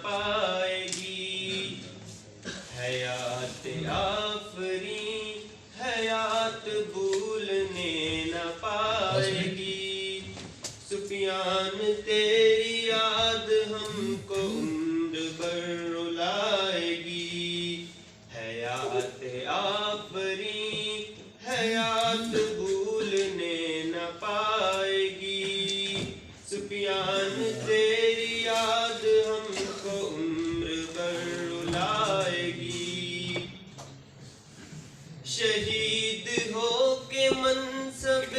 پائے گی، حیات آفریں حیات بھولنے نہ پائے گی، سفیان تیری یاد ہم کو عمر بھر رلائے گی، حیات آفریں حیات بھولنے نہ پائے گی، سفیان تیری یاد ہم کو عمر بھر رلائے گی، شہید ہو کے منصب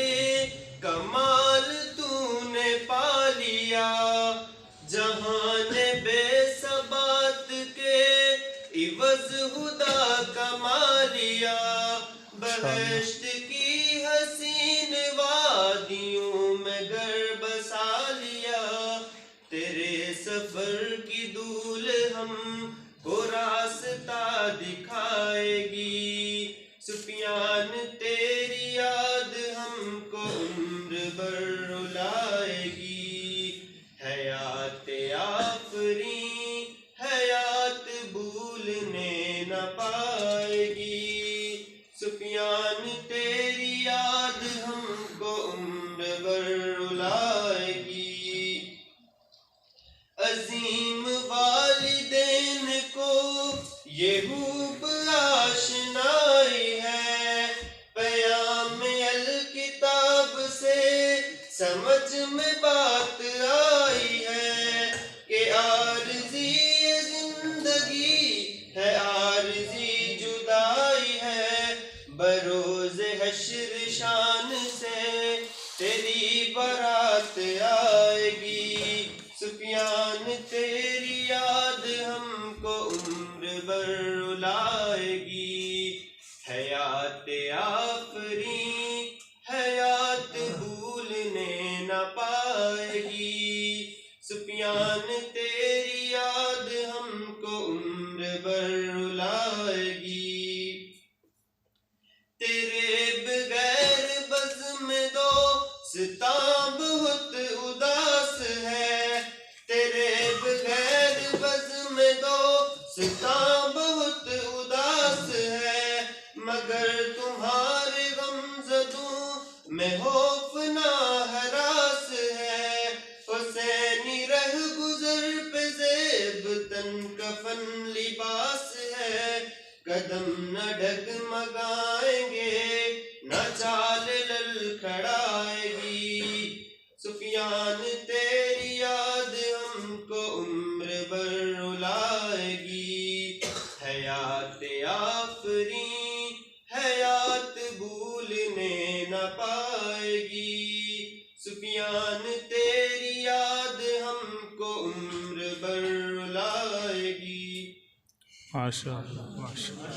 کمال تو نے پا لیا، جہان بے ثبات کے عوض خدا کما لیا، بہشت کی حسین وادیوں میں گھر بسا لیا، تیرے سفر کی دھول ہم کو راستہ دکھائے گی، سفیان تیری یاد ہم کو عمر بھر رلائے گی، حیات آفریں حیات بھولنے نہ پائے گی، سفیان تیری یاد ہم کو عمر بھر رلائے گی، عظیم والدین کو یہ خوب آشنائی ہے، پیام الکتاب سے سمجھ میں بات آئی ہے، کہ عارضی زندگی ہے عارضی جدائی ہے، بروز حشر شان سے تیری بارات آئے گی، سفیان تیری یاد ہم کو عمر بھر رلائے گی، حیات آفریں حیات بھولنے نہ پائے گی، سفیان تیری یاد ہم کو عمر بھر رلائے گی، تیرے بغیر بزم دوستاں بہت اداس ہے، تیرے بغیر بزم دوستاں بہت اداس ہے، مگر تمہارے غمزدوں میں خوف نہ ہراس ہے، حسینی رہ گزر پہ زیب تن کفن لباس ہے، قدم نہ ڈگمگائیں گے نہ چال للکھڑائے گی، سفیان تیری یاد ہم کو عمر بھر رلائے گی، حیات آفریں حیات بھولنے نہ پائے گی، سفیان تیری یاد ہم کو عمر بھر رلائے گی، ماشاء اللہ ماشاء اللہ۔